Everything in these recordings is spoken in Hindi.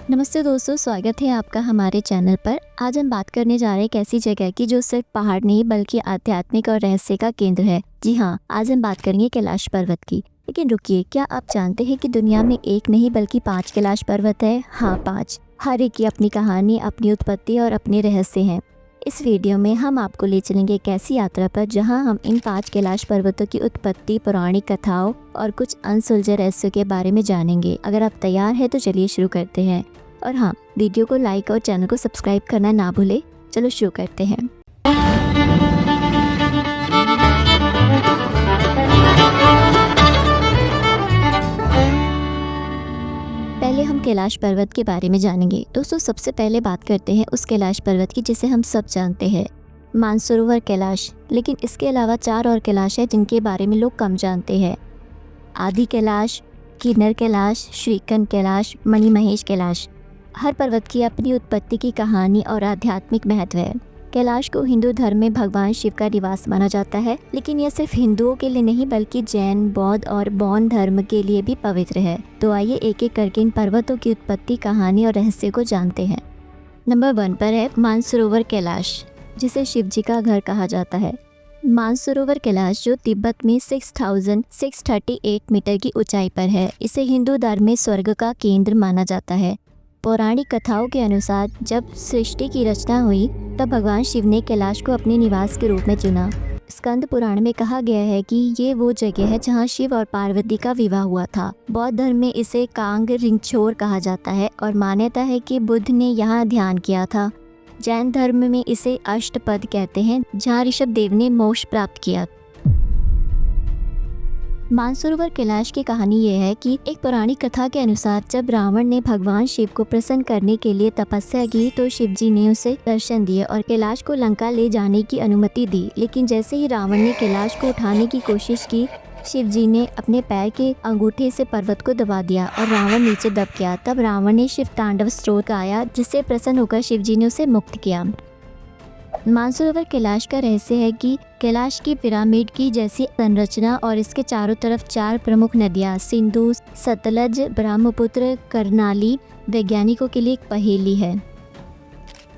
नमस्ते दोस्तों, स्वागत है आपका हमारे चैनल पर। आज हम बात करने जा रहे हैं एक ऐसी जगह की जो सिर्फ पहाड़ नहीं बल्कि आध्यात्मिक और रहस्य का केंद्र है। जी हाँ, आज हम बात करेंगे कैलाश पर्वत की। लेकिन रुकिए, क्या आप जानते हैं कि दुनिया में एक नहीं बल्कि 5 कैलाश पर्वत है? हाँ, 5। हर एक की अपनी कहानी, अपनी उत्पत्ति और अपने रहस्य हैं। इस वीडियो में हम आपको ले चलेंगे एक ऐसी यात्रा पर जहां हम इन 5 कैलाश पर्वतों की उत्पत्ति, पौराणिक कथाओं और कुछ अनसुलझे रहस्यों के बारे में जानेंगे। अगर आप तैयार हैं तो चलिए शुरू करते हैं। और हाँ, वीडियो को लाइक और चैनल को सब्सक्राइब करना ना भूले। चलो शुरू करते हैं। पहले हम कैलाश पर्वत के बारे में जानेंगे। दोस्तों, सबसे पहले बात करते हैं उस कैलाश पर्वत की जिसे हम सब जानते हैं, मानसरोवर कैलाश। लेकिन इसके अलावा 4 और कैलाश है जिनके बारे में लोग कम जानते हैं। आदि कैलाश, किन्नर कैलाश, श्रीखंड कैलाश, मणिमहेश कैलाश। हर पर्वत की अपनी उत्पत्ति की कहानी और आध्यात्मिक महत्व है। कैलाश को हिंदू धर्म में भगवान शिव का निवास माना जाता है, लेकिन यह सिर्फ हिंदुओं के लिए नहीं बल्कि जैन, बौद्ध और बौद्ध धर्म के लिए भी पवित्र है। तो आइए एक एक करके इन पर्वतों की उत्पत्ति, कहानी और रहस्य को जानते हैं। नंबर 1 पर है मानसरोवर कैलाश, जिसे शिव जी का घर कहा जाता है। मानसरोवर कैलाश जो तिब्बत में 6638 मीटर की ऊंचाई पर है, इसे हिंदू धर्म में स्वर्ग का केंद्र माना जाता है। पौराणिक कथाओं के अनुसार जब सृष्टि की रचना हुई तब भगवान शिव ने कैलाश को अपने निवास के रूप में चुना। स्कंद पुराण में कहा गया है कि ये वो जगह है जहाँ शिव और पार्वती का विवाह हुआ था। बौद्ध धर्म में इसे कांग रिंगछोर कहा जाता है और मान्यता है कि बुद्ध ने यहाँ ध्यान किया था। जैन धर्म में इसे अष्टपद कहते हैं, जहाँ ऋषभ देव ने मोक्ष प्राप्त किया। मानसरोवर कैलाश की कहानी यह है कि एक पौराणिक कथा के अनुसार जब रावण ने भगवान शिव को प्रसन्न करने के लिए तपस्या की तो शिव जी ने उसे दर्शन दिए और कैलाश को लंका ले जाने की अनुमति दी। लेकिन जैसे ही रावण ने कैलाश को उठाने की कोशिश की, शिव जी ने अपने पैर के अंगूठे से पर्वत को दबा दिया और रावण नीचे दब गया। तब रावण ने शिव तांडव स्तोत्र गाया, जिससे प्रसन्न होकर शिव जी ने उसे मुक्त किया। मानसरोवर कैलाश का रहस्य है कि कैलाश की पिरामिड की जैसी संरचना और इसके चारों तरफ 4 प्रमुख नदियां सिंधु, सतलज, ब्रह्मपुत्र, कर्नाली वैज्ञानिकों के लिए एक पहेली है।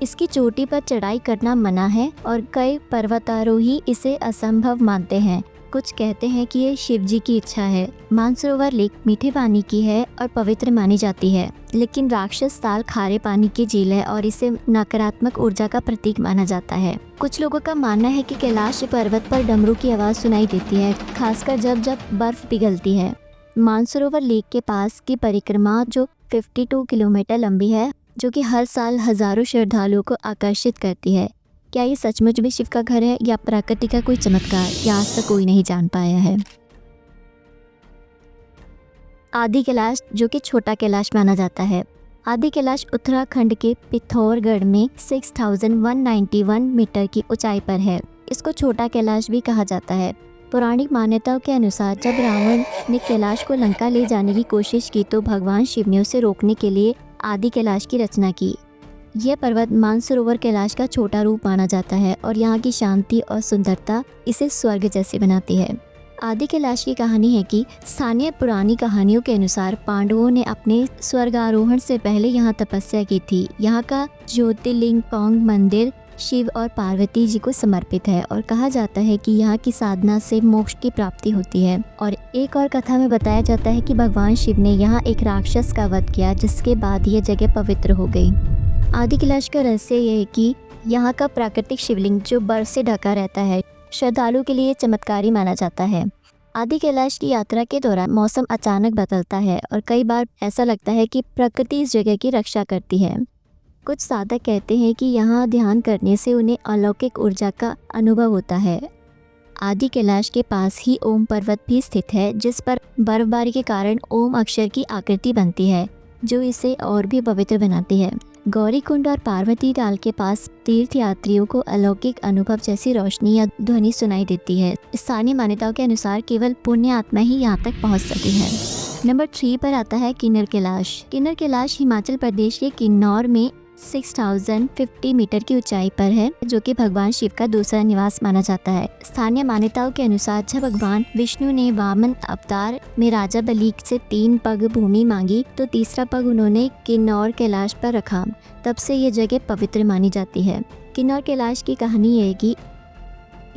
इसकी चोटी पर चढ़ाई करना मना है और कई पर्वतारोही इसे असंभव मानते हैं। कुछ कहते हैं कि ये शिव जी की इच्छा है। मानसरोवर लेक मीठे पानी की है और पवित्र मानी जाती है, लेकिन राक्षस ताल खारे पानी की झील है और इसे नकारात्मक ऊर्जा का प्रतीक माना जाता है। कुछ लोगों का मानना है कि कैलाश पर्वत पर डमरू की आवाज़ सुनाई देती है, खासकर जब बर्फ पिघलती है। मानसरोवर लेक के पास की परिक्रमा जो 52 किलोमीटर लंबी है, जो कि हर साल हजारों श्रद्धालुओं को आकर्षित करती है। क्या ये सचमुच में शिव का घर है या प्रकृति का कोई चमत्कार, या आज तक कोई नहीं जान पाया है। आदि कैलाश जो कि छोटा कैलाश माना जाता है। आदि कैलाश उत्तराखंड के पिथौरगढ़ में 6191 मीटर की ऊंचाई पर है। इसको छोटा कैलाश भी कहा जाता है। पौराणिक मान्यताओं के अनुसार जब रावण ने कैलाश को लंका ले जाने की कोशिश की तो भगवान शिव ने उसे रोकने के लिए आदि कैलाश की रचना की। यह पर्वत मानसरोवर कैलाश का छोटा रूप माना जाता है और यहाँ की शांति और सुंदरता इसे स्वर्ग जैसे बनाती है। आदि कैलाश की कहानी है कि स्थानीय पुरानी कहानियों के अनुसार पांडवों ने अपने स्वर्गारोहण से पहले यहाँ तपस्या की थी। यहाँ का ज्योतिर्लिंग पौंग मंदिर शिव और पार्वती जी को समर्पित है और कहा जाता है कि यहाँ की साधना से मोक्ष की प्राप्ति होती है। और एक और कथा में बताया जाता है कि भगवान शिव ने यहाँ एक राक्षस का वध किया, जिसके बाद यह जगह पवित्र हो गई। आदि कैलाश का रहस्य यह है कि यहाँ का प्राकृतिक शिवलिंग जो बर्फ से ढका रहता है, श्रद्धालु के लिए चमत्कारी माना जाता है। आदि कैलाश की यात्रा के दौरान मौसम अचानक बदलता है और कई बार ऐसा लगता है कि प्रकृति इस जगह की रक्षा करती है। कुछ साधक कहते हैं कि यहाँ ध्यान करने से उन्हें अलौकिक ऊर्जा का अनुभव होता है। आदि कैलाश के पास ही ओम पर्वत भी स्थित है, जिस पर बर्फबारी के कारण ओम अक्षर की आकृति बनती है, जो इसे और भी पवित्र बनाती है। गौरीकुंड और पार्वती ताल के पास तीर्थयात्रियों को अलौकिक अनुभव जैसी रोशनी या ध्वनि सुनाई देती है। स्थानीय मान्यताओं के अनुसार केवल पुण्य आत्मा ही यहाँ तक पहुँच सकती है। नंबर 3 पर आता है किन्नर कैलाश। किन्नर कैलाश हिमाचल प्रदेश के किन्नौर में 6050 मीटर की ऊंचाई पर है, जो कि भगवान शिव का दूसरा निवास माना जाता है। स्थानीय मान्यताओं के अनुसार जब भगवान विष्णु ने वामन अवतार में राजा बलि से 3 पग भूमि मांगी तो तीसरा पग उन्होंने किन्नौर कैलाश पर रखा। तब से ये जगह पवित्र मानी जाती है। किन्नौर कैलाश की कहानी ये है कि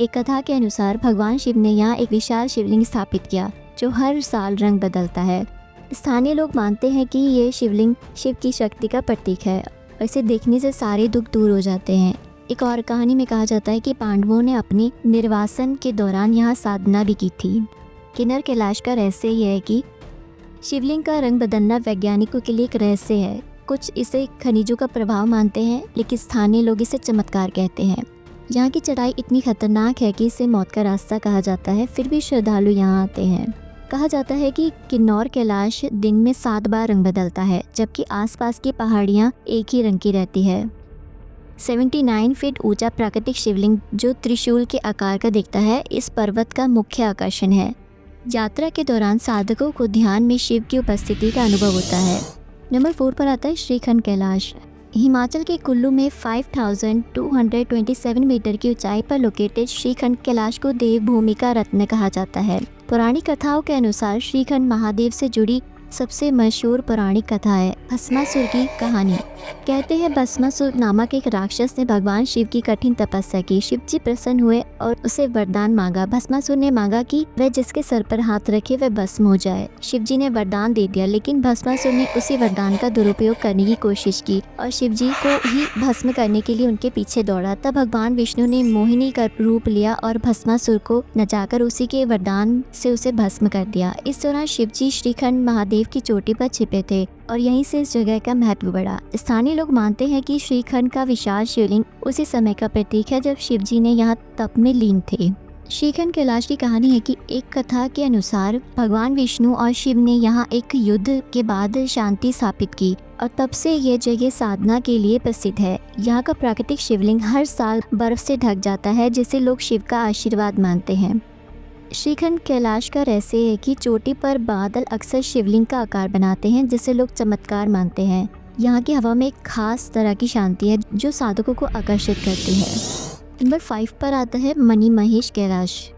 एक कथा के अनुसार भगवान शिव ने यहाँ एक विशाल शिवलिंग स्थापित किया जो हर साल रंग बदलता है। स्थानीय लोग मानते हैं कि ये शिवलिंग शिव की शक्ति का प्रतीक है और इसे देखने से सारे दुख दूर हो जाते हैं। एक और कहानी में कहा जाता है कि पांडवों ने अपने निर्वासन के दौरान यहाँ साधना भी की थी। किन्नर कैलाश का रहस्य यह है कि शिवलिंग का रंग बदलना वैज्ञानिकों के लिए एक रहस्य है। कुछ इसे खनिजों का प्रभाव मानते हैं, लेकिन स्थानीय लोग इसे चमत्कार कहते हैं। यहाँ की चढ़ाई इतनी खतरनाक है कि इसे मौत का रास्ता कहा जाता है, फिर भी श्रद्धालु यहाँ आते हैं। कहा जाता है कि किन्नौर कैलाश दिन में 7 बार रंग बदलता है, जबकि आसपास की पहाड़ियाँ एक ही रंग की रहती है। 79 फीट ऊंचा प्राकृतिक शिवलिंग जो त्रिशूल के आकार का दिखता है, इस पर्वत का मुख्य आकर्षण है। यात्रा के दौरान साधकों को ध्यान में शिव की उपस्थिति का अनुभव होता है। नंबर 4 पर आता है श्रीखंड कैलाश। हिमाचल के कुल्लू में 5227 मीटर की ऊंचाई पर लोकेटेड श्रीखंड कैलाश को देवभूमि का रत्न कहा जाता है। पौराणिक कथाओं के अनुसार श्रीखंड महादेव से जुड़ी सबसे मशहूर पौराणिक कथा है भस्मासुर की कहानी। कहते हैं भस्मासुर नामक एक राक्षस ने भगवान शिव की कठिन तपस्या की। शिव जी प्रसन्न हुए और उसे वरदान मांगा। भस्मासुर ने मांगा कि वह जिसके सर पर हाथ रखे वह भस्म हो जाए। शिव जी ने वरदान दे दिया, लेकिन भस्मासुर ने उसी वरदान का दुरुपयोग करने की कोशिश की और शिव जी को ही भस्म करने के लिए उनके पीछे दौड़ा। तब भगवान विष्णु ने मोहिनी का रूप लिया और भस्मासुर को नचाकर उसी के वरदान से उसे भस्म कर दिया। इस दौरान शिव जी श्रीखंड महादेव की चोटी पर छिपे थे और यहीं से इस जगह का महत्व बढ़ा। स्थानीय लोग मानते हैं कि श्रीखंड का विशाल शिवलिंग उसी समय का प्रतीक है जब शिव जी ने यहाँ तप में लीन थे। श्रीखंड कैलाश की कहानी है कि एक कथा के अनुसार भगवान विष्णु और शिव ने यहाँ एक युद्ध के बाद शांति स्थापित की और तब से ये जगह साधना के लिए प्रसिद्ध है। यहाँ का प्राकृतिक शिवलिंग हर साल बर्फ से ढक जाता है, जिसे लोग शिव का आशीर्वाद मानते हैं। श्रीखंड कैलाश का रहस्य है कि चोटी पर बादल अक्सर शिवलिंग का आकार बनाते हैं, जिसे लोग चमत्कार मानते हैं। यहाँ की हवा में एक खास तरह की शांति है जो साधकों को आकर्षित करती है। नंबर 5 पर आता है मणि महेश कैलाश।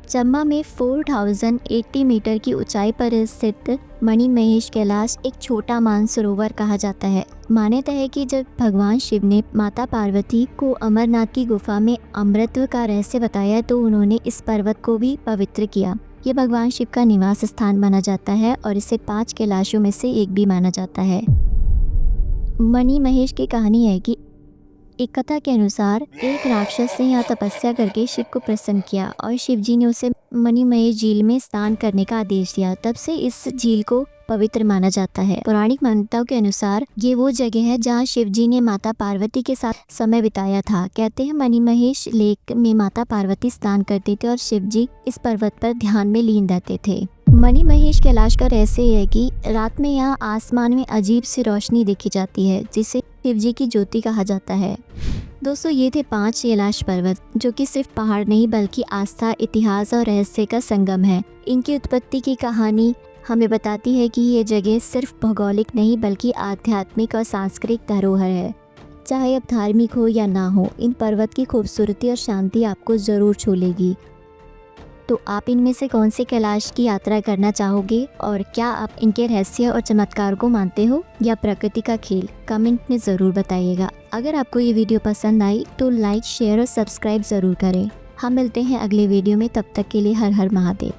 चंबा में 4080 मीटर की ऊंचाई पर स्थित मणि महेश कैलाश एक छोटा मानसरोवर कहा जाता है। मान्यता है कि जब भगवान शिव ने माता पार्वती को अमरनाथ की गुफा में अमृतत्व का रहस्य बताया तो उन्होंने इस पर्वत को भी पवित्र किया। ये भगवान शिव का निवास स्थान माना जाता है और इसे 5 कैलाशों में से एक भी माना जाता है। मणि महेश की कहानी है कि एक कथा के अनुसार एक राक्षस ने यहाँ तपस्या करके शिव को प्रसन्न किया और शिव जी ने उसे मणिमहेश झील में स्नान करने का आदेश दिया। तब से इस झील को पवित्र माना जाता है। पौराणिक मान्यताओं के अनुसार ये वो जगह है जहाँ शिव जी ने माता पार्वती के साथ समय बिताया था। कहते हैं मणिमहेश लेक में माता पार्वती स्नान करते थे और शिव जी इस पर्वत पर ध्यान में लीन रहते थे। मणि महेश कैलाश का रहस्य है कि रात में यहाँ आसमान में अजीब सी रोशनी देखी जाती है, जिसे शिव जी की ज्योति कहा जाता है। दोस्तों, ये थे 5 कैलाश पर्वत जो कि सिर्फ पहाड़ नहीं बल्कि आस्था, इतिहास और रहस्य का संगम है। इनकी उत्पत्ति की कहानी हमें बताती है कि ये जगह सिर्फ भौगोलिक नहीं बल्कि आध्यात्मिक और सांस्कृतिक धरोहर है। चाहे अब धार्मिक हो या ना हो, इन पर्वत की खूबसूरती और शांति आपको ज़रूर छू लेगी। तो आप इनमें से कौन से कैलाश की यात्रा करना चाहोगे और क्या आप इनके रहस्य और चमत्कार को मानते हो या प्रकृति का खेल? कमेंट में ज़रूर बताइएगा। अगर आपको ये वीडियो पसंद आई तो लाइक, शेयर और सब्सक्राइब ज़रूर करें। हम मिलते हैं अगले वीडियो में, तब तक के लिए हर हर महादेव।